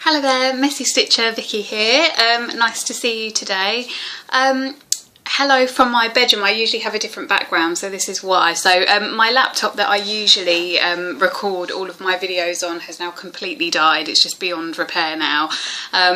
Hello there, Messy Stitcher Vicky here. Nice to see you today. Hello from my bedroom. I usually have a different background, so this is why. So my laptop that I usually record all of my videos on has now completely died. It's just beyond repair now.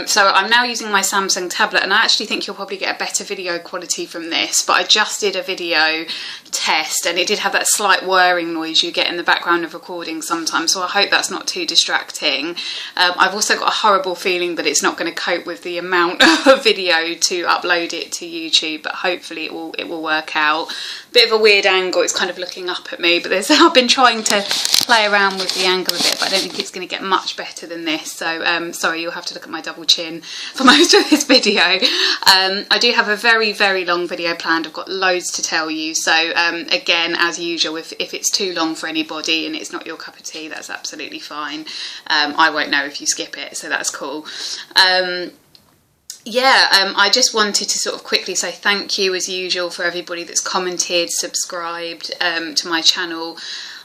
So I'm now using my Samsung tablet, and I actually think you'll probably get a better video quality from this, but I just did a video test and it did have that slight whirring noise you get in the background of recording sometimes, so I hope that's not too distracting. I've also got a horrible feeling that it's not going to cope with the amount of video to upload it to YouTube, but hopefully it will work out. Bit of a weird angle, it's kind of looking up at me, but I've been trying to play around with the angle a bit, but I don't think it's going to get much better than this, so sorry, you'll have to look at my double chin for most of this video. I do have a very, very long video planned. I've got loads to tell you, so again, as usual, if it's too long for anybody and it's not your cup of tea, that's absolutely fine. I won't know if you skip it, so that's cool. I just wanted to sort of quickly say thank you as usual for everybody that's commented, subscribed to my channel.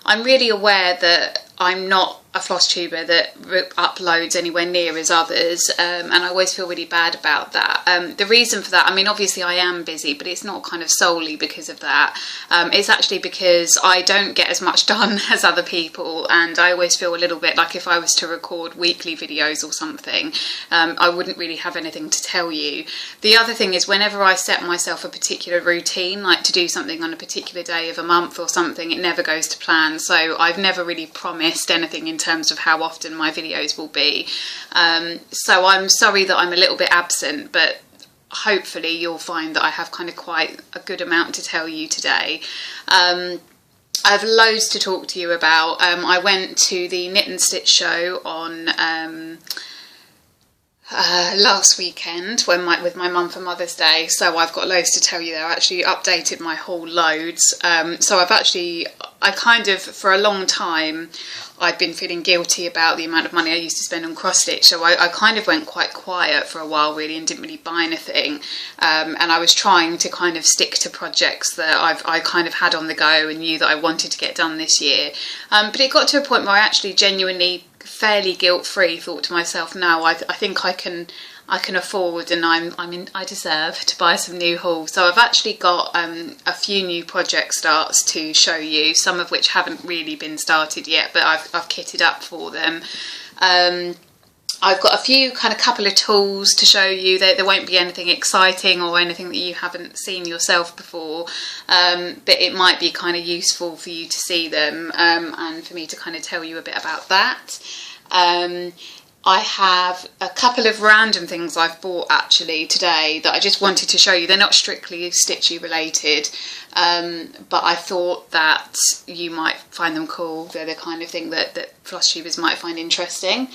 I'm really aware that I'm not a floss tuber that uploads anywhere near as others, and I always feel really bad about that. The reason for that, I mean, obviously I am busy, but it's not kind of solely because of that. It's actually because I don't get as much done as other people, and I always feel a little bit like if I was to record weekly videos or something, I wouldn't really have anything to tell you. The other thing is, whenever I set myself a particular routine, like to do something on a particular day of a month or something, it never goes to plan, so I've never really promised anything in terms of how often my videos will be. So I'm sorry that I'm a little bit absent, but hopefully you'll find that I have kind of quite a good amount to tell you today. I have loads to talk to you about. I went to the Knit and Stitch show on last weekend with my mum for Mother's Day, so I've got loads to tell you there. I actually updated my haul loads. So I kind of, for a long time, I'd been feeling guilty about the amount of money I used to spend on cross stitch, so I kind of went quite quiet for a while really and didn't really buy anything, and I was trying to kind of stick to projects that I kind of had on the go and knew that I wanted to get done this year, but it got to a point where I actually genuinely, fairly guilt-free, thought to myself, no, I think I can afford, and I deserve to buy some new haul. So I've actually got a few new project starts to show you, some of which haven't really been started yet, but I've kitted up for them. I've got a few couple of tools to show you. There won't be anything exciting or anything that you haven't seen yourself before, but it might be kind of useful for you to see them, and for me to kind of tell you a bit about that. I have a couple of random things I've bought actually today that I just wanted to show you. They're not strictly stitchy related, but I thought that you might find them cool. They're the kind of thing that floss tubers might find interesting.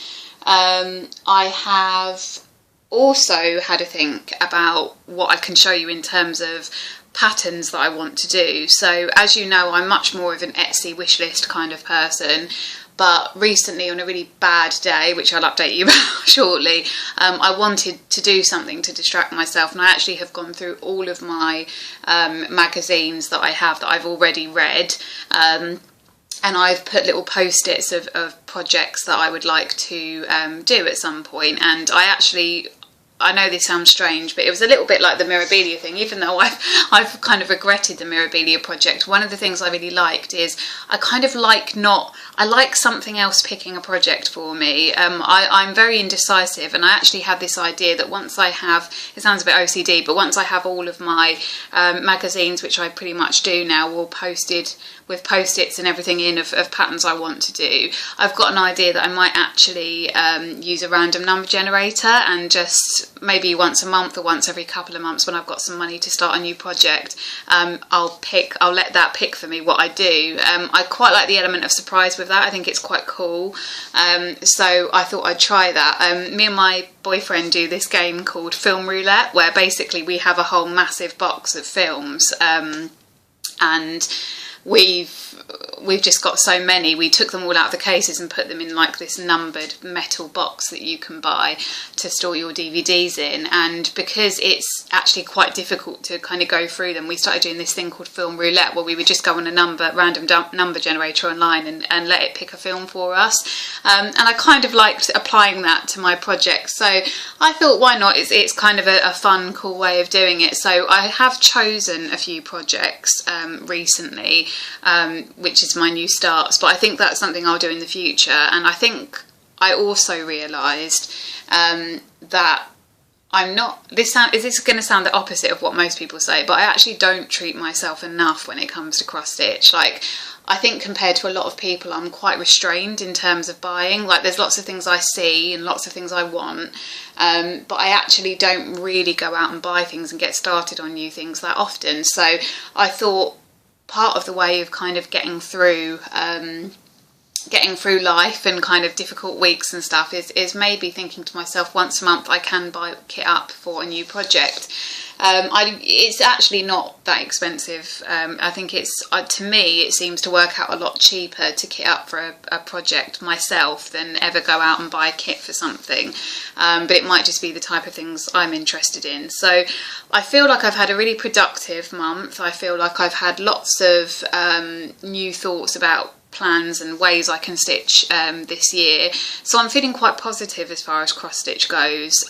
I have also had a think about what I can show you in terms of patterns that I want to do. So as you know, I'm much more of an Etsy wishlist kind of person. But recently, on a really bad day, which I'll update you about shortly, I wanted to do something to distract myself, and I actually have gone through all of my magazines that I have that I've already read, and I've put little post-its of projects that I would like to do at some point, and I know this sounds strange, but it was a little bit like the Mirabilia thing. Even though I've kind of regretted the Mirabilia project, one of the things I really liked is I like something else picking a project for me. I'm very indecisive, and I actually had this idea that once I have, it sounds a bit OCD, but once I have all of my magazines, which I pretty much do now, all posted with post-its and everything in of patterns I want to do, I've got an idea that I might actually use a random number generator, and just maybe once a month or once every couple of months when I've got some money to start a new project, I'll let that pick for me what I do. I quite like the element of surprise with that. I think it's quite cool, so I thought I'd try that. Me and my boyfriend do this game called Film Roulette, where basically we have a whole massive box of films, and we've just got so many. We took them all out of the cases and put them in like this numbered metal box that you can buy to store your DVDs in, and because it's actually quite difficult to kind of go through them, we started doing this thing called film roulette, where we would just go on a random number generator online and let it pick a film for us, and I kind of liked applying that to my project, so I thought, why not? It's kind of a fun, cool way of doing it. So I have chosen a few projects recently, which is my new starts, but I think that's something I'll do in the future. And I think I also realised that I'm not, this is going to sound the opposite of what most people say, but I actually don't treat myself enough when it comes to cross stitch. Like, I think compared to a lot of people, I'm quite restrained in terms of buying. Like, there's lots of things I see and lots of things I want, but I actually don't really go out and buy things and get started on new things that often. So I thought part of the way of kind of getting through life and kind of difficult weeks and stuff is maybe thinking to myself, once a month I can buy kit up for a new project. It's actually not that expensive. I think to me it seems to work out a lot cheaper to kit up for a project myself than ever go out and buy a kit for something, but it might just be the type of things I'm interested in. So I feel like I've had a really productive month. I feel like I've had lots of new thoughts about plans and ways I can stitch this year, so I'm feeling quite positive as far as cross stitch goes.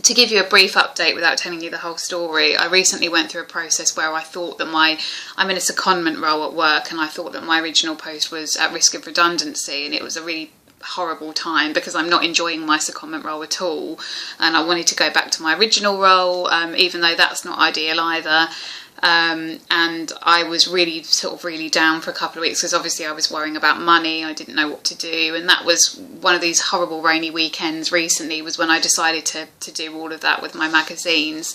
To give you a brief update without telling you the whole story, I recently went through a process where I thought that I'm in a secondment role at work, and I thought that my original post was at risk of redundancy, and it was a really horrible time because I'm not enjoying my secondment role at all, and I wanted to go back to my original role, even though that's not ideal either. And I was really down for a couple of weeks because obviously I was worrying about money. I didn't know what to do, and that was one of these horrible rainy weekends recently was when I decided to do all of that with my magazines.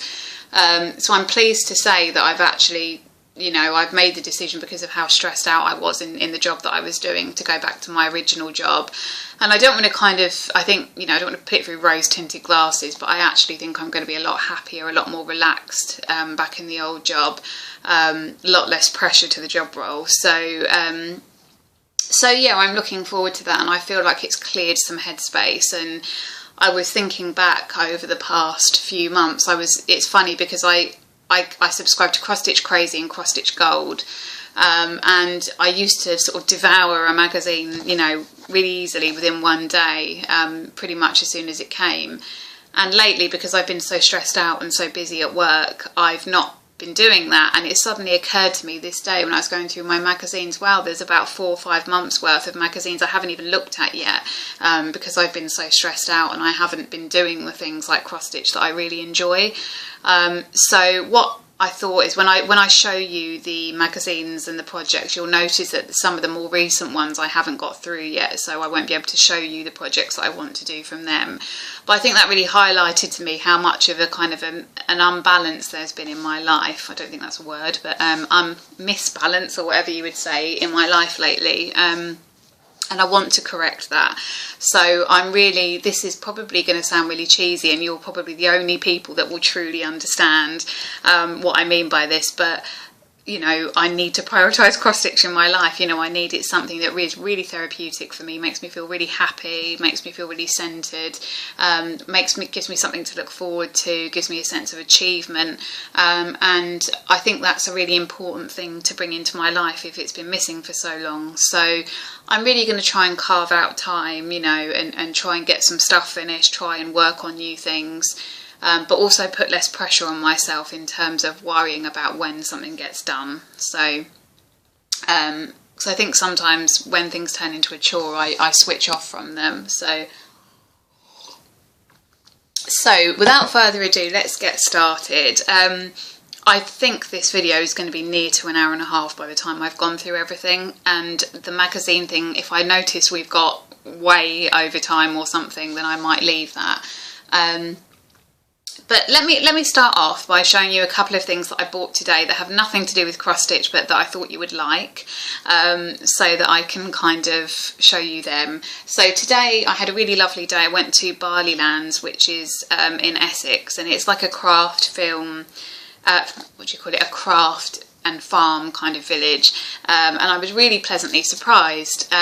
So I'm pleased to say that I've actually, I've made the decision because of how stressed out I was in the job that I was doing to go back to my original job. And I don't want to I don't want to put it through rose-tinted glasses, but I actually think I'm going to be a lot happier, a lot more relaxed back in the old job, a lot less pressure to the job role. So yeah, I'm looking forward to that, and I feel like it's cleared some headspace. And I was thinking back over the past few months, it's funny because I subscribe to Cross Stitch Crazy and Cross Stitch Gold, and I used to sort of devour a magazine, really easily within one day, pretty much as soon as it came. And lately, because I've been so stressed out and so busy at work, I've not been doing that, and it suddenly occurred to me this day when I was going through my magazines, wow, there's about 4 or 5 months worth of magazines I haven't even looked at yet, because I've been so stressed out and I haven't been doing the things like cross stitch that I really enjoy. So what I thought is when I show you the magazines and the projects, you'll notice that some of the more recent ones I haven't got through yet, so I won't be able to show you the projects that I want to do from them. But I think that really highlighted to me how much of a kind of an unbalance there's been in my life. I don't think that's a word, but misbalance, or whatever you would say, in my life lately. And I want to correct that. So this is probably going to sound really cheesy, and you're probably the only people that will truly understand what I mean by this, but I need to prioritise cross stitch in my life. I need it something that is really therapeutic for me, makes me feel really happy, makes me feel really centred, gives me something to look forward to, gives me a sense of achievement, and I think that's a really important thing to bring into my life if it's been missing for so long. So I'm really going to try and carve out time, and try and get some stuff finished, try and work on new things. But also put less pressure on myself in terms of worrying about when something gets done. So I think sometimes when things turn into a chore, I switch off from them. So without further ado, let's get started. I think this video is going to be near to an hour and a half by the time I've gone through everything. And the magazine thing, if I notice we've got way over time or something, then I might leave that. But let me start off by showing you a couple of things that I bought today that have nothing to do with cross stitch, but that I thought you would like, so that I can kind of show you them. So today I had a really lovely day. I went to Barleylands, which is in Essex, and it's like a craft film, a craft and farm kind of village, and I was really pleasantly surprised,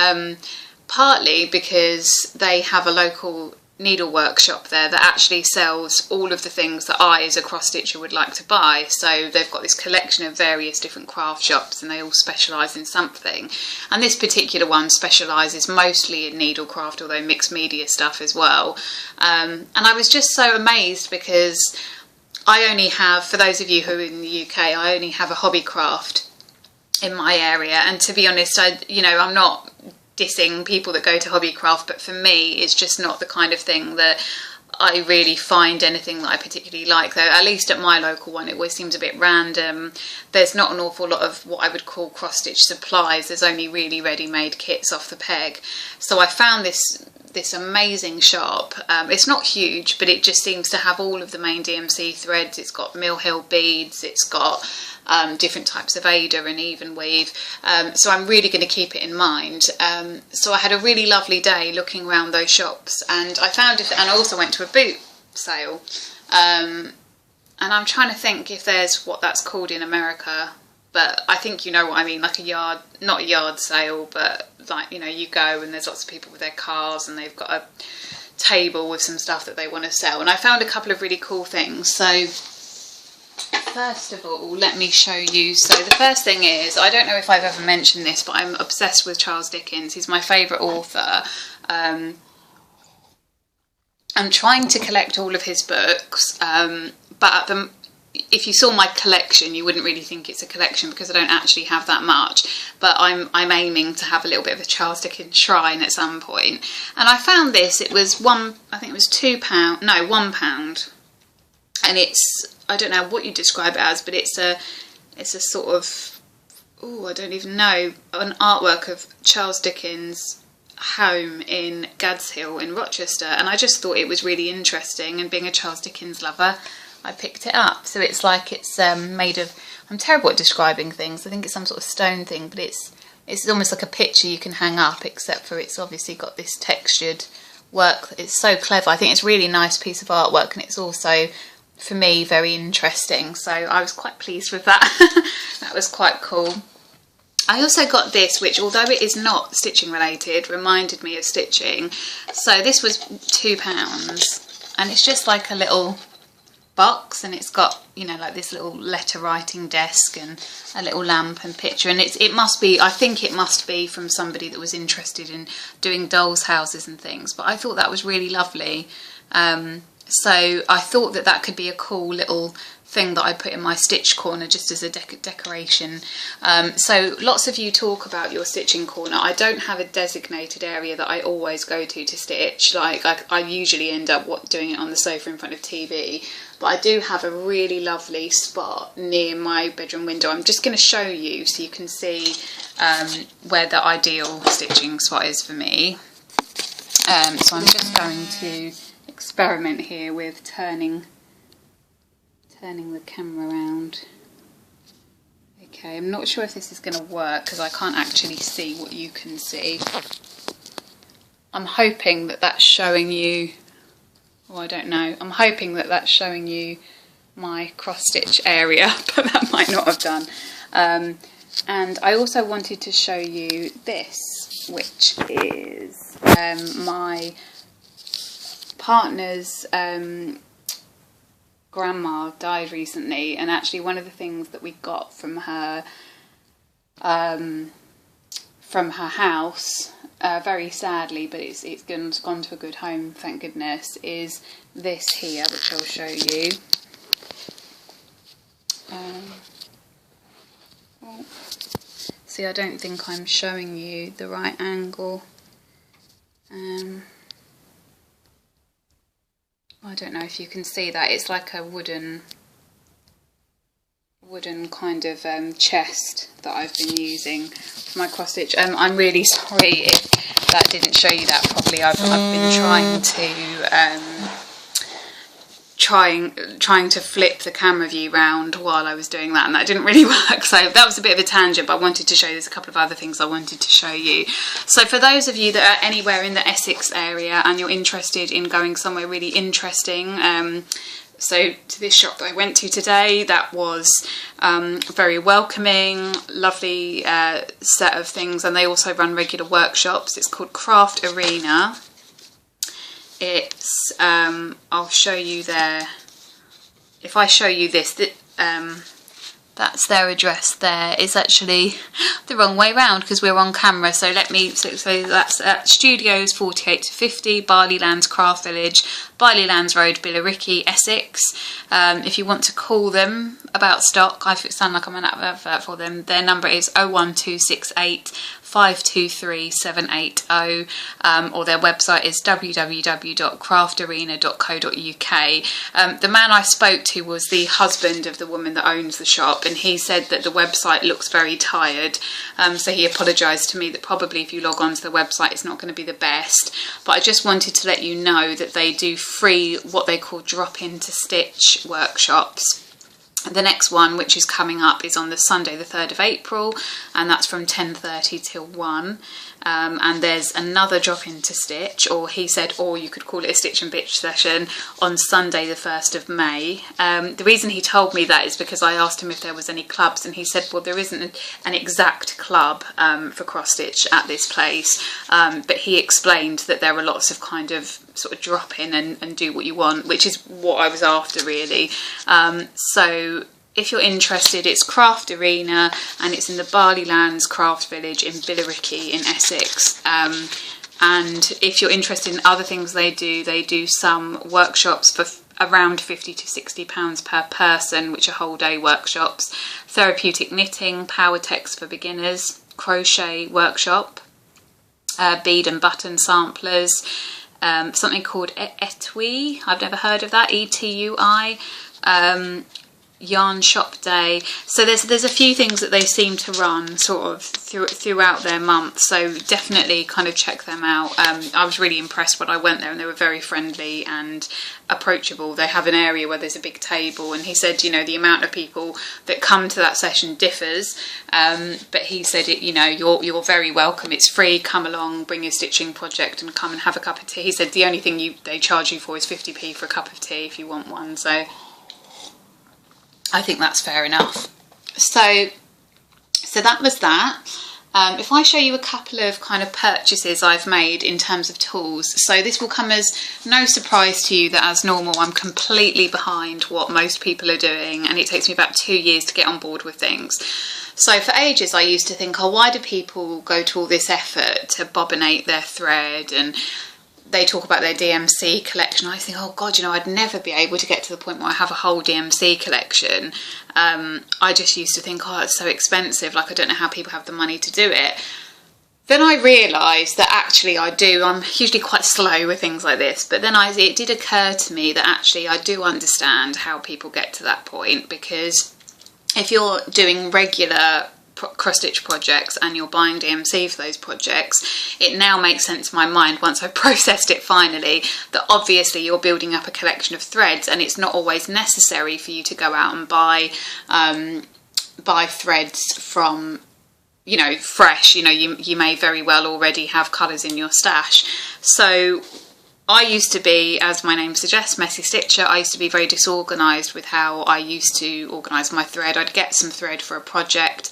partly because they have a local needle workshop there that actually sells all of the things that I as a cross stitcher would like to buy. So they've got this collection of various different craft shops and they all specialise in something, and this particular one specialises mostly in needlecraft, although mixed media stuff as well, and I was just so amazed because I only have, for those of you who are in the UK, I only have a Hobbycraft in my area, and to be honest, I'm not dissing people that go to Hobbycraft, but for me it's just not the kind of thing that I really find anything that I particularly like, though at least at my local one it always seems a bit random. There's not an awful lot of what I would call cross stitch supplies, there's only really ready-made kits off the peg. So I found this amazing shop. It's not huge, but it just seems to have all of the main DMC threads. It's got Mill Hill beads, it's got different types of Ada and even weave, so I'm really going to keep it in mind. So I had a really lovely day looking around those shops, and I found it, and I also went to a boot sale, and I'm trying to think if there's what that's called in America, but I think you know what I mean, like a yard, not a yard sale, but like, you go and there's lots of people with their cars and they've got a table with some stuff that they want to sell, and I found a couple of really cool things. So first of all, let me show you. So the first thing is, I don't know if I've ever mentioned this, but I'm obsessed with Charles Dickens. He's my favourite author. I'm trying to collect all of his books, but if you saw my collection, you wouldn't really think it's a collection because I don't actually have that much. But I'm aiming to have a little bit of a Charles Dickens shrine at some point. And I found this. It was I think it was £2. No, £1. And it's, I don't know what you describe it as, but it's a sort of, I don't even know, an artwork of Charles Dickens' home in Gads Hill in Rochester, and I just thought it was really interesting, and being a Charles Dickens lover, I picked it up. So it's like it's made of, I'm terrible at describing things, I think it's some sort of stone thing, but it's almost like a picture you can hang up, except for it's obviously got this textured work. It's so clever. I think it's a really nice piece of artwork, and it's also, for me, very interesting, so I was quite pleased with that. That was quite cool. I also got this, which although it is not stitching related, reminded me of stitching. So this was £2, and it's just like a little box, and it's got, like this little letter writing desk and a little lamp and picture, and it must be, I think it must be from somebody that was interested in doing dolls' houses and things, but I thought that was really lovely. So I thought that could be a cool little thing that I put in my stitch corner just as a decoration. So lots of you talk about your stitching corner. I don't have a designated area that I always go to stitch. Like I usually end up doing it on the sofa in front of TV, but I do have a really lovely spot near my bedroom window. I'm just going to show you so you can see where the ideal stitching spot is for me. So I'm just going to experiment here with turning the camera around. Okay, I'm not sure if this is going to work because I can't actually see what you can see. I'm hoping that that's showing you, I don't know, I'm hoping that that's showing you my cross stitch area, but that might not have done. And I also wanted to show you this, which is my partner's grandma died recently, and actually one of the things that we got from her house, very sadly, but it's gone to a good home, thank goodness, is this here, which I'll show you. See, I don't think I'm showing you the right angle. I don't know if you can see that. It's like a wooden kind of chest that I've been using for my cross stitch. I'm really sorry if that didn't show you that properly. I've been trying to flip the camera view round while I was doing that, and that didn't really work, so that was a bit of a tangent, but I wanted to show you, there's a couple of other things I wanted to show you. So for those of you that are anywhere in the Essex area and you're interested in going somewhere really interesting, So to this shop that I went to today, that was very welcoming, lovely set of things, and they also run regular workshops. It's called Craft Arena. It's I'll show you there. If I show you this, that's their address there. It's actually the wrong way round because we're on camera. So so that's at Studios 48 to 50, Barleylands Craft Village, Barleylands Road, Billericay, Essex. If you want to call them about stock, I sound like I'm an advert for them. Their number is 01268 523 780, or their website is www.craftarena.co.uk. The man I spoke to was the husband of the woman that owns the shop, and he said that the website looks very tired, so he apologised to me that probably if you log on to the website it's not going to be the best. But I just wanted to let you know that they do free what they call drop-in to stitch workshops. The next one, which is coming up, is on the Sunday the 3rd of April, and that's from 10:30 till 1. And there's another drop into stitch, or he said, or you could call it a stitch and bitch session, on Sunday the 1st of May. The reason he told me that is because I asked him if there was any clubs, and he said, well, there isn't an exact club for cross stitch at this place, but he explained that there are lots of kind of sort of drop in and do what you want, which is what I was after really. So if you're interested, it's Craft Arena, and it's in the Barleylands Craft Village in Billericay in Essex. And if you're interested in other things they do some workshops for around £50 to £60 per person, which are whole day workshops. Therapeutic knitting, power text for beginners, crochet workshop, bead and button samplers, something called etui, I've never heard of that, ETUI, yarn shop day. So there's a few things that they seem to run sort of throughout their month, so definitely kind of check them out. I was really impressed when I went there, and they were very friendly and approachable. They have an area where there's a big table, and he said, you know, the amount of people that come to that session differs, but he said, you're very welcome, it's free, come along, bring your stitching project and come and have a cup of tea. He said the only thing they charge you for is 50p for a cup of tea if you want one, so I think that's fair enough. So that was that. If I show you a couple of kind of purchases I've made in terms of tools, so this will come as no surprise to you that as normal I'm completely behind what most people are doing, and it takes me about 2 years to get on board with things. So for ages I used to think, oh, why do people go to all this effort to bobbinate their thread, and they talk about their DMC collection. I think, oh God, I'd never be able to get to the point where I have a whole DMC collection. I just used to think, oh, it's so expensive, like I don't know how people have the money to do it. Then I realised that actually I do. I'm usually quite slow with things like this, but then it did occur to me that actually I do understand how people get to that point, because if you're doing regular cross-stitch projects and you're buying DMC for those projects, it now makes sense in my mind, once I've processed it finally, that obviously you're building up a collection of threads, and it's not always necessary for you to go out and buy threads from fresh. You may very well already have colours in your stash. So I used to be, as my name suggests, messy stitcher. I used to be very disorganised with how I used to organise my thread. I'd get some thread for a project.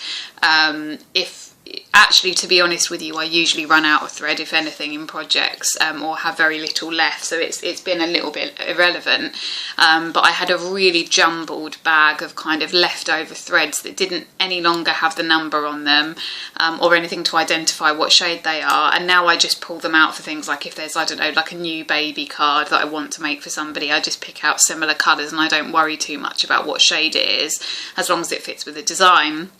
Actually, to be honest with you, I usually run out of thread, if anything, in projects, or have very little left, so it's been a little bit irrelevant. But I had a really jumbled bag of kind of leftover threads that didn't any longer have the number on them, or anything to identify what shade they are, and now I just pull them out for things like if there's, I don't know, like a new baby card that I want to make for somebody, I just pick out similar colours and I don't worry too much about what shade it is, as long as it fits with the design.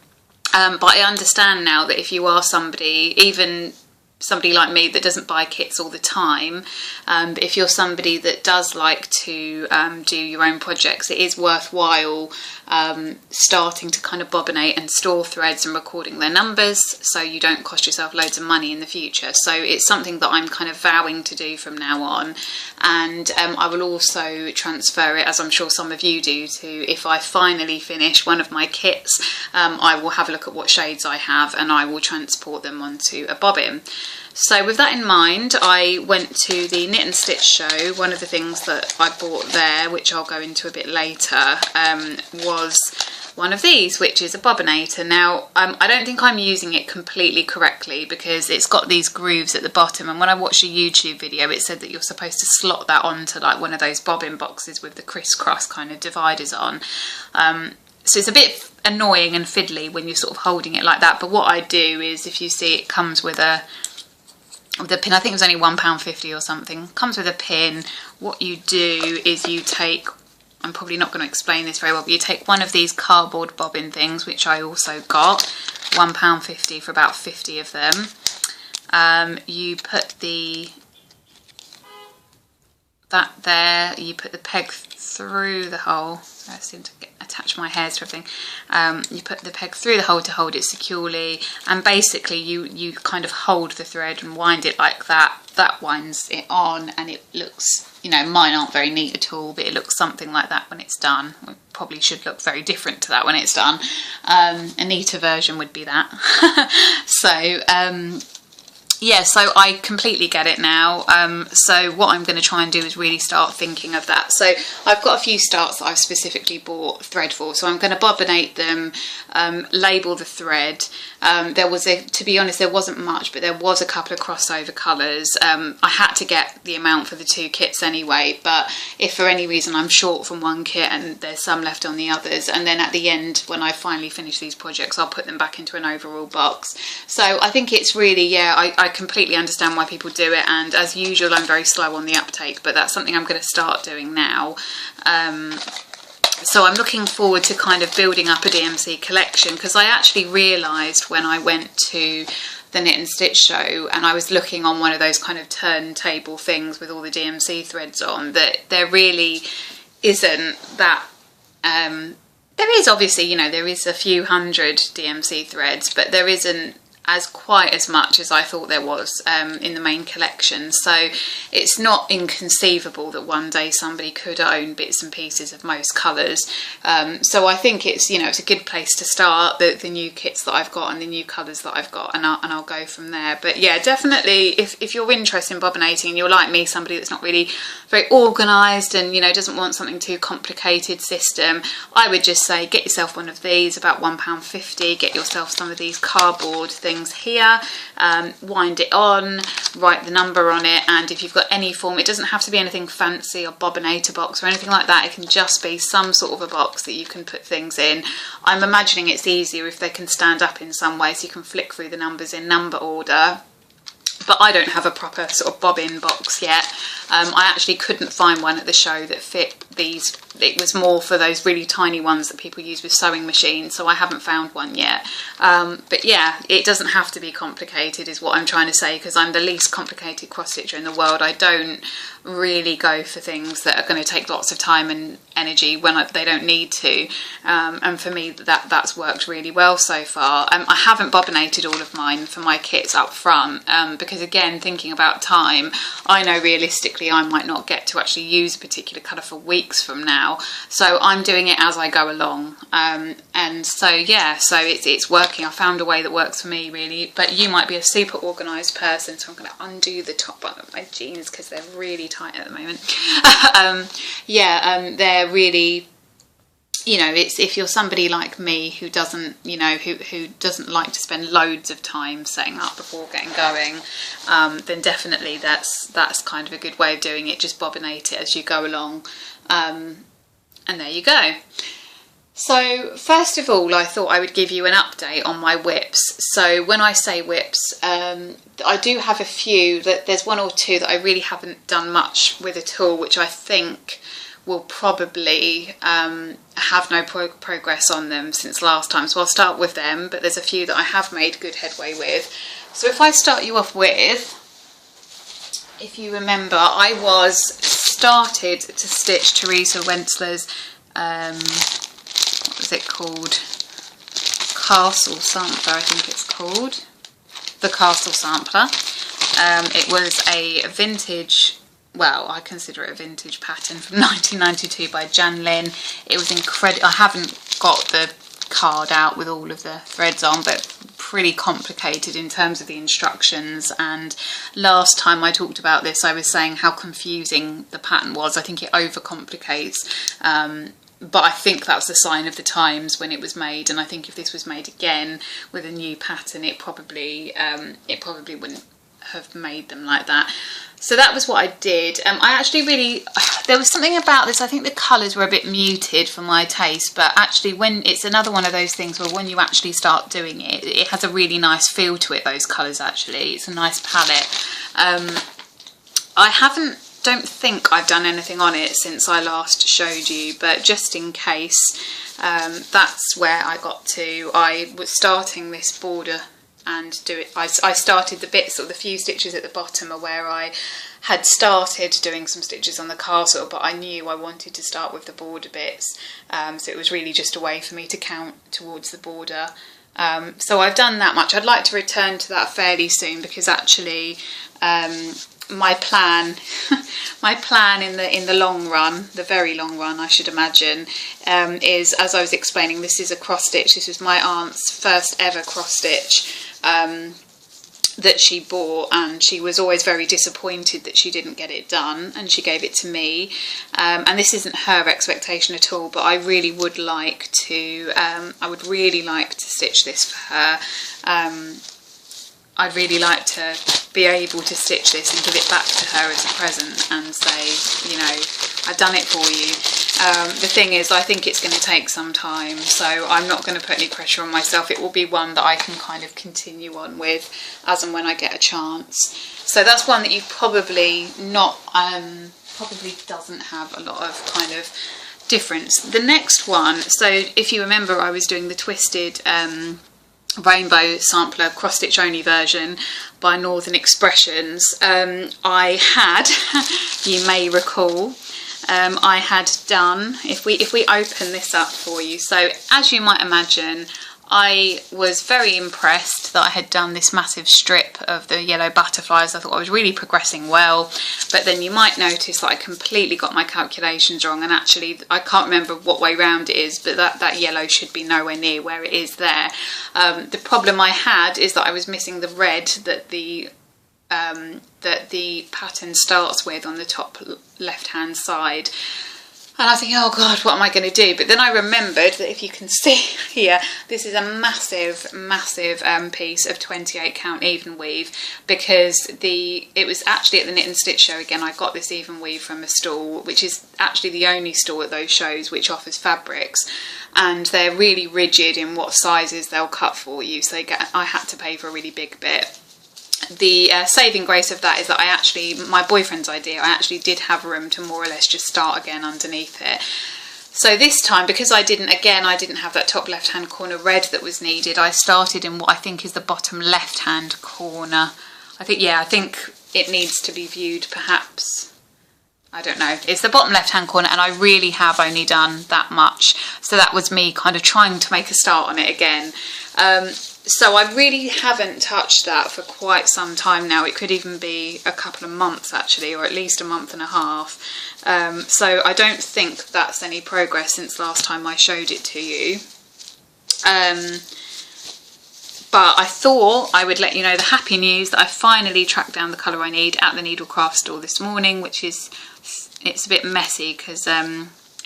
But I understand now that if you are somebody, even somebody like me that doesn't buy kits all the time, but if you're somebody that does like to do your own projects, it is worthwhile starting to kind of bobbinate and store threads and recording their numbers, so you don't cost yourself loads of money in the future. So it's something that I'm kind of vowing to do from now on, and I will also transfer it, as I'm sure some of you do, to if I finally finish one of my kits, I will have a look at what shades I have and I will transport them onto a bobbin. So with that in mind, I went to the Knit and Stitch show. One of the things that I bought there, which I'll go into a bit later, was one of these, which is a bobbinator. Now, I don't think I'm using it completely correctly because it's got these grooves at the bottom, and when I watched a YouTube video it said that you're supposed to slot that onto like one of those bobbin boxes with the crisscross kind of dividers on. So it's a bit annoying and fiddly when you're sort of holding it like that, but what I do is, if you see, it comes with a pin. I think it was only £1.50 or something. Comes with a pin. What you do is you take, I'm probably not going to explain this very well, but you take one of these cardboard bobbin things, which I also got, £1.50 for about 50 of them. You put that there, you put the peg through the hole. I seem to attach my hairs to everything. You put the peg through the hole to hold it securely, and basically you kind of hold the thread and wind it like that. That winds it on, and it looks, you know, mine aren't very neat at all, but it looks something like that when it's done. It probably should look very different to that when it's done. A neater version would be that. So yeah, so I completely get it now. So what I'm going to try and do is really start thinking of that. So I've got a few starts that I've specifically bought thread for. So I'm going to bobbinate them, label the thread. There was to be honest, there wasn't much, but there was a couple of crossover colours. I had to get the amount for the 2 kits anyway, but if for any reason I'm short from one kit and there's some left on the others, and then at the end when I finally finish these projects, I'll put them back into an overall box. So I think it's really, yeah, I completely understand why people do it, and as usual I'm very slow on the uptake, but that's something I'm going to start doing now. So I'm looking forward to kind of building up a DMC collection, because I actually realised when I went to the Knit and Stitch show and I was looking on one of those kind of turntable things with all the DMC threads on, that there really isn't that there is obviously, you know, there is a few hundred DMC threads, but there isn't quite as much as I thought there was in the main collection. So it's not inconceivable that one day somebody could own bits and pieces of most colours. So I think it's, you know, it's a good place to start, the new kits that I've got and the new colours that I've got, and I'll go from there. But yeah, definitely if you're interested in bobbinating and you're like me, somebody that's not really very organised and, you know, doesn't want something too complicated system, I would just say get yourself one of these, about £1.50, get yourself some of these cardboard things here, wind it on, write the number on it, and if you've got any form, it doesn't have to be anything fancy or bobbinator box or anything like that, it can just be some sort of a box that you can put things in. I'm imagining it's easier if they can stand up in some way, so you can flick through the numbers in number order. But I don't have a proper sort of bobbin box yet. I actually couldn't find one at the show that fit these. It was more for those really tiny ones that people use with sewing machines, so I haven't found one yet. But yeah, it doesn't have to be complicated is what I'm trying to say, because I'm the least complicated cross stitcher in the world. I don't really go for things that are going to take lots of time and energy when they don't need to, and for me that's worked really well so far. I haven't bobbinated all of mine for my kits up front, because again, thinking about time, I know realistically I might not get to actually use a particular colour for weeks from now, so I'm doing it as I go along, and so yeah, so it's working. I found a way that works for me really, but you might be a super organised person, so I'm going to undo the top button of my jeans because they're really tight at the moment. They're really, you know, it's if you're somebody like me who doesn't, you know, who doesn't like to spend loads of time setting up before getting going, then definitely that's kind of a good way of doing it. Just bobbinate it as you go along, and there you go. So first of all, I thought I would give you an update on my WIPs. So when I say WIPs, I do have a few. There's one or two that I really haven't done much with at all, which I think will probably have no progress on them since last time. So I'll start with them, but there's a few that I have made good headway with. So if I start you off with, if you remember, I started to stitch Teresa Wentzler's, what was it called? Castle Sampler, I think it's called. The Castle Sampler. It was a vintage, well, I consider it a vintage pattern from 1992 by Jan Lin. It was incredible. I haven't got the card out with all of the threads on, but pretty complicated in terms of the instructions, and last time I talked about this I was saying how confusing the pattern was. I think it overcomplicates, but I think that's a sign of the times when it was made, and I think if this was made again with a new pattern, it probably wouldn't have made them like that. So that was what I did. I actually there was something about this, I think the colours were a bit muted for my taste, but actually when it's another one of those things where when you actually start doing it, it has a really nice feel to it, those colours actually. It's a nice palette. I don't think I've done anything on it since I last showed you, but just in case, that's where I got to. I was starting this border and do it. I started the bits, or the few stitches at the bottom are where I had started doing some stitches on the castle, but I knew I wanted to start with the border bits, so it was really just a way for me to count towards the border. So I've done that much. I'd like to return to that fairly soon, because actually my plan in the long run, the very long run I should imagine, is, as I was explaining, this is a cross stitch. This was my aunt's first ever cross stitch that she bought, and she was always very disappointed that she didn't get it done, and she gave it to me, and this isn't her expectation at all, but I really would like to stitch this for her. I'd really like to be able to stitch this and give it back to her as a present and say, you know, I've done it for you. The thing is, I think it's going to take some time, so I'm not going to put any pressure on myself. It will be one that I can kind of continue on with as and when I get a chance. So that's one that you probably doesn't have a lot of kind of difference. The next one, so if you remember, I was doing the twisted rainbow sampler cross stitch only version by Northern Expressions. I had, you may recall, I had done, if we open this up for you, so as you might imagine, I was very impressed that I had done this massive strip of the yellow butterflies. I thought I was really progressing well, but then you might notice that I completely got my calculations wrong, and actually I can't remember what way round it is, but that yellow should be nowhere near where it is there. The problem I had is that I was missing the red that the pattern starts with on the top left hand side. And I think, oh God, what am I going to do? But then I remembered that if you can see here, this is a massive, massive piece of 28 count even weave, because it was actually at the Knit and Stitch show again. I got this even weave from a stall, which is actually the only stall at those shows which offers fabrics, and they're really rigid in what sizes they'll cut for you. So I had to pay for a really big bit. The saving grace of that is that my boyfriend's idea, I actually did have room to more or less just start again underneath it. So this time, because I didn't have that top left hand corner red that was needed, I started in what I think is the bottom left hand corner. I think it needs to be viewed perhaps, I don't know, it's the bottom left hand corner, and I really have only done that much. So that was me kind of trying to make a start on it again. So I really haven't touched that for quite some time now. It could even be a couple of months actually, or at least a month and a half. So I don't think that's any progress since last time I showed it to you. But I thought I would let you know the happy news that I finally tracked down the colour I need at the Needlecraft store this morning, which is, it's a bit messy because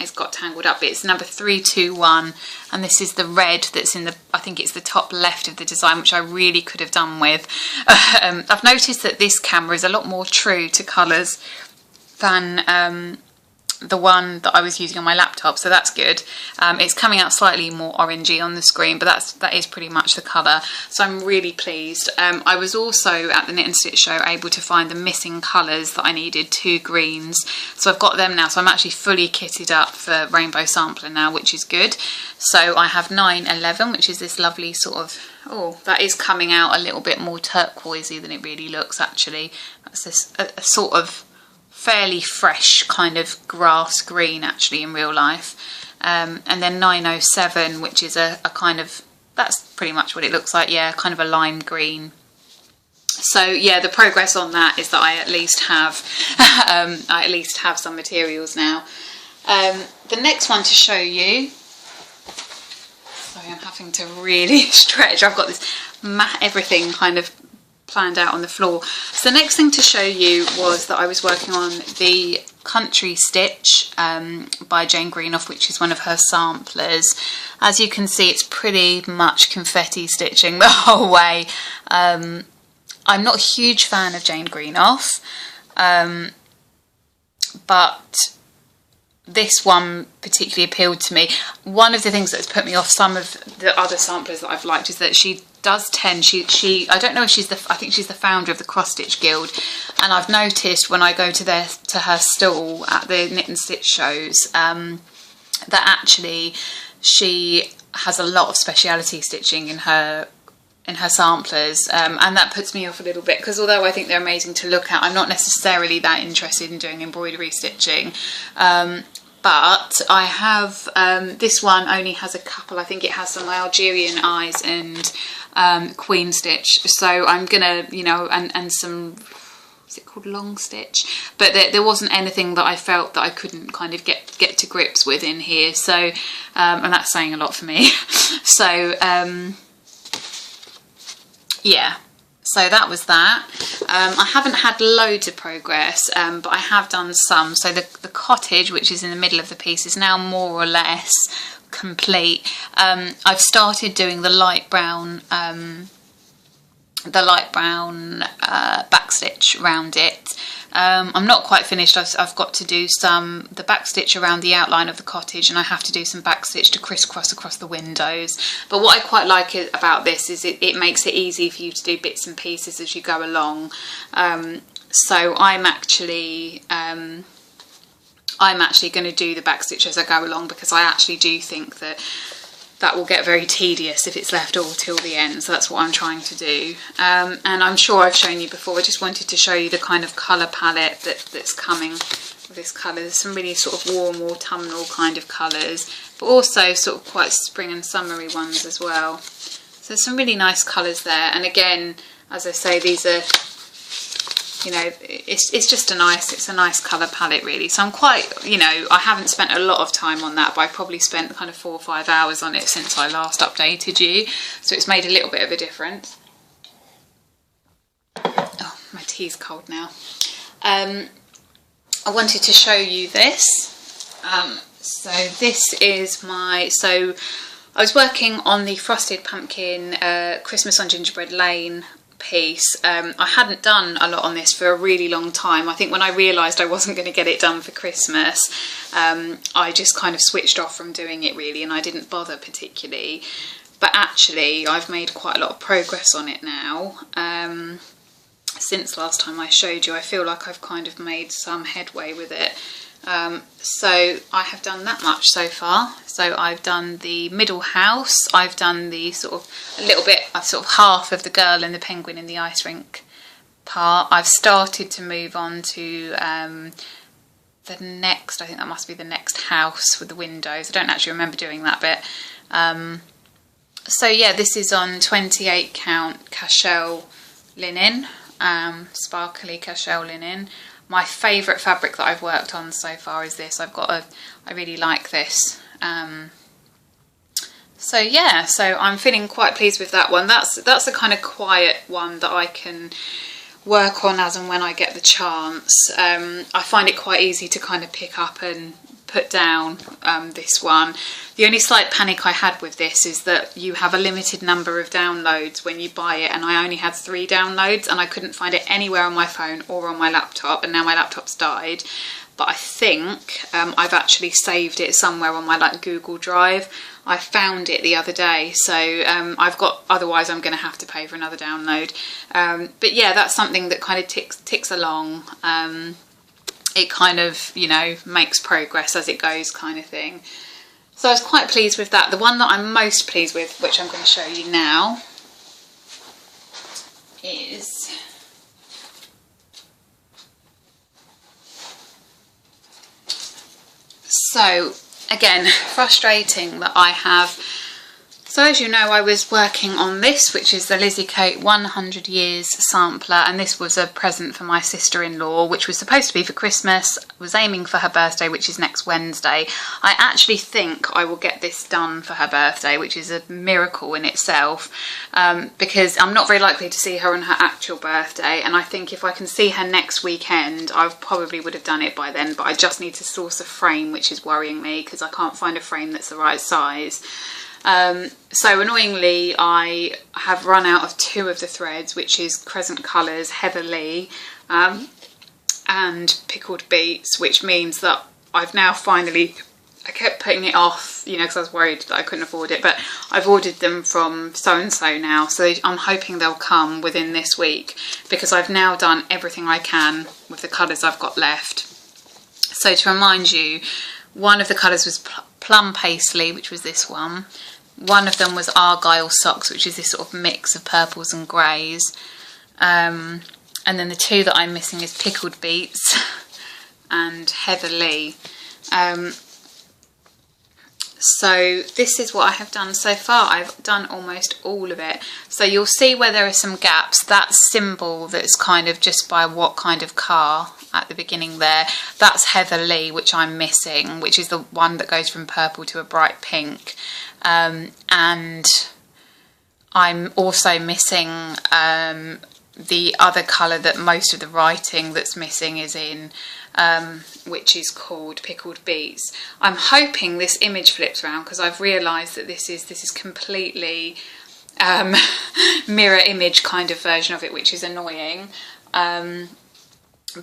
it's got tangled up, but it's number 321, and this is the red that's in the, I think it's the top left of the design, which I really could have done with. I've noticed that this camera is a lot more true to colours than the one that I was using on my laptop, so that's good. It's coming out slightly more orangey on the screen, but that is pretty much the colour, so I'm really pleased. I was also at the Knit and Stitch show able to find the missing colours that I needed, 2 greens, so I've got them now, so I'm actually fully kitted up for Rainbow Sampler now, which is good. So I have 911, which is this lovely sort of, oh, that is coming out a little bit more turquoisey than it really looks actually. That's this a sort of fairly fresh kind of grass green actually in real life, and then 907, which is a kind of, that's pretty much what it looks like, yeah, kind of a lime green. So yeah, the progress on that is that I at least have some materials now. The next one to show you, sorry, I'm having to really stretch. I've got this everything kind of planned out on the floor. So the next thing to show you was that I was working on the Country Stitch by Jane Greenough, which is one of her samplers. As you can see, it's pretty much confetti stitching the whole way. I'm not a huge fan of Jane Greenough, but this one particularly appealed to me. One of the things that's put me off some of the other samplers that I've liked is that she does tend, I don't know if I think she's the founder of the Cross Stitch Guild, and I've noticed when I go to her stall at the knit and stitch shows that actually she has a lot of speciality stitching in her samplers, and that puts me off a little bit, because although I think they're amazing to look at, I'm not necessarily that interested in doing embroidery stitching. But I have, this one only has a couple, I think it has some Algerian eyes and queen stitch, so I'm gonna, you know, and some, is it called long stitch? But there wasn't anything that I felt that I couldn't kind of get to grips with in here, so, and that's saying a lot for me. So, yeah. So that was that. I haven't had loads of progress, but I have done some. So the cottage, which is in the middle of the piece, is now more or less complete. I've started doing the light brown backstitch around it. I'm not quite finished. I've got to do the backstitch around the outline of the cottage, and I have to do some backstitch to crisscross across the windows. But what I quite like about this is it makes it easy for you to do bits and pieces as you go along. So I'm actually going to do the backstitch as I go along, because I actually do think that will get very tedious if it's left all till the end, so that's what I'm trying to do. And I'm sure I've shown you before, I just wanted to show you the kind of colour palette that's coming with this colour. There's some really sort of warm autumnal kind of colours, but also sort of quite spring and summery ones as well. So there's some really nice colours there, and again, as I say, these are, you know, it's just a nice colour palette really. So I'm quite, you know, I haven't spent a lot of time on that, but I probably spent kind of 4 or 5 hours on it since I last updated you. So it's made a little bit of a difference. Oh, my tea's cold now. I wanted to show you this. So this is so I was working on the Frosted Pumpkin Christmas on Gingerbread Lane piece. I hadn't done a lot on this for a really long time. I think when I realised I wasn't going to get it done for Christmas, I just kind of switched off from doing it really, and I didn't bother particularly. But actually I've made quite a lot of progress on it now. Since last time I showed you, I feel like I've kind of made some headway with it. So I have done that much so far. So I've done the middle house, I've done the sort of a little bit of sort of half of the girl and the penguin in the ice rink part. I've started to move on to the next, I think that must be the next house with the windows. I don't actually remember doing that bit. So yeah, this is on 28 count cashel linen, sparkly cashel linen. My favourite fabric that I've worked on so far is this. I really like this. So yeah, so I'm feeling quite pleased with that one. That's a kind of quiet one that I can work on as and when I get the chance. I find it quite easy to kind of pick up and put down this one. The only slight panic I had with this is that you have a limited number of downloads when you buy it, and I only had 3 downloads, and I couldn't find it anywhere on my phone or on my laptop, and now my laptop's died. But I think I've actually saved it somewhere on my Google Drive. I found it the other day, so otherwise I'm going to have to pay for another download. But yeah, that's something that kind of ticks along. It kind of, you know, makes progress as it goes kind of thing. So I was quite pleased with that. The one that I'm most pleased with, which I'm going to show you now, is so again, frustrating that I have So as you know, I was working on this, which is the Lizzie Kate 100 Years Sampler, and this was a present for my sister-in-law, which was supposed to be for Christmas. I was aiming for her birthday, which is next Wednesday. I actually think I will get this done for her birthday, which is a miracle in itself, because I'm not very likely to see her on her actual birthday, and I think if I can see her next weekend, I probably would have done it by then, but I just need to source a frame, which is worrying me, because I can't find a frame that's the right size. So annoyingly, I have run out of 2 of the threads, which is Crescent Colours, Heather Lee, and Pickled Beets, which means that I've now finally, I kept putting it off, you know, because I was worried that I couldn't afford it, but I've ordered them from so-and-so now, so I'm hoping they'll come within this week, because I've now done everything I can with the colours I've got left. So to remind you, one of the colours was Plum Paisley, which was this one. One of them was Argyle Socks, which is this sort of mix of purples and greys. And then the 2 that I'm missing is Pickled Beets and Heather Lee. So this is what I have done so far. I've done almost all of it. So you'll see where there are some gaps. That symbol that's kind of just by what kind of car at the beginning there, that's Heather Lee, which I'm missing, which is the one that goes from purple to a bright pink. And I'm also missing the other colour that most of the writing that's missing is in, which is called Pickled Beets. I'm hoping this image flips around, because I've realised that this is completely mirror image kind of version of it, which is annoying.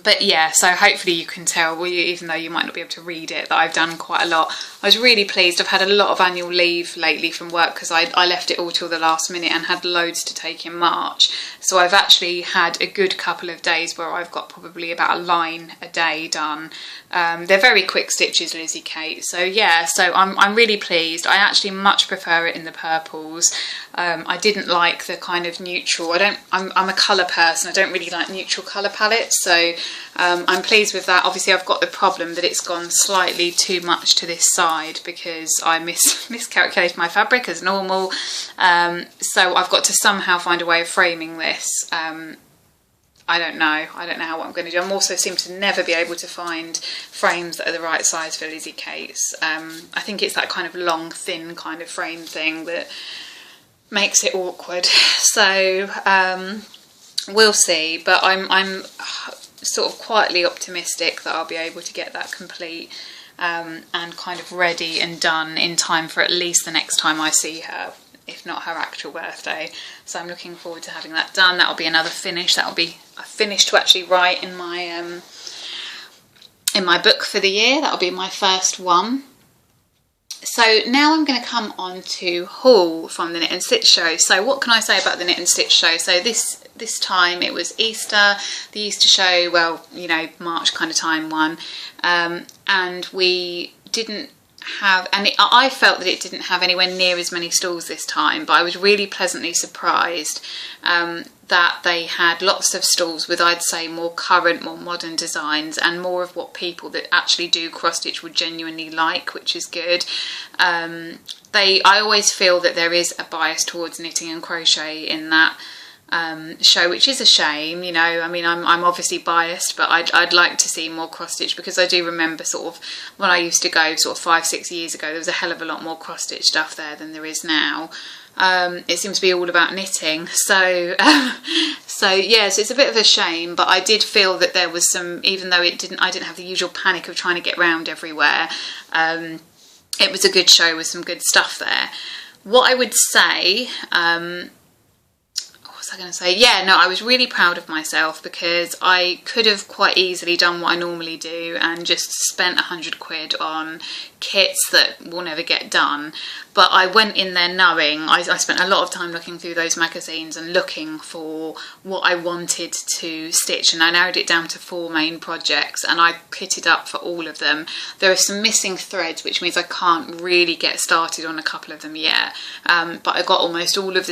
But yeah, so hopefully you can tell, well, even though you might not be able to read it, that I've done quite a lot. I was really pleased. I've had a lot of annual leave lately from work, because I left it all till the last minute and had loads to take in March. So I've actually had a good couple of days where I've got probably about a line a day done. They're very quick stitches, Lizzie Kate. So yeah, so I'm really pleased. I actually much prefer it in the purples. I didn't like the kind of neutral. I'm a colour person. I don't really like neutral colour palettes. So I'm pleased with that. Obviously, I've got the problem that it's gone slightly too much to this side, because I miscalculated my fabric as normal. So I've got to somehow find a way of framing this. I don't know what I'm going to do. I'm also seem to never be able to find frames that are the right size for Lizzie Kate's. I think it's that kind of long, thin kind of frame thing that makes it awkward. So we'll see. But I'm sort of quietly optimistic that I'll be able to get that complete and kind of ready and done in time for at least the next time I see her, if not her actual birthday. So I'm looking forward to having that done. That'll be another finish. That'll be a finish to actually write in my book for the year. That'll be my first one. So now I'm going to come on to haul from the Knit and Stitch show. So what can I say about the Knit and Stitch show? So this time it was Easter, the Easter show, well, you know, March kind of time one, and we didn't have, and I felt that it didn't have anywhere near as many stalls this time, but I was really pleasantly surprised that they had lots of stalls with, I'd say, more current, more modern designs, and more of what people that actually do cross stitch would genuinely like, which is good. I always feel that there is a bias towards knitting and crochet in that show, which is a shame, you know. I mean, I'm obviously biased, but I'd like to see more cross stitch, because I do remember sort of when I used to go sort of 5-6 years ago, there was a hell of a lot more cross stitch stuff there than there is now. It seems to be all about knitting, so so yeah, so it's a bit of a shame, but I did feel that there was some, even though I didn't have the usual panic of trying to get round everywhere, it was a good show with some good stuff there. What I would say, what was I going to say? Yeah, no, I was really proud of myself, because I could have quite easily done what I normally do and just spent 100 quid on kits that will never get done. But I went in there knowing, I spent a lot of time looking through those magazines and looking for what I wanted to stitch, and I narrowed it down to 4 main projects, and I kitted up for all of them. There are some missing threads, which means I can't really get started on a couple of them yet, but I got almost all of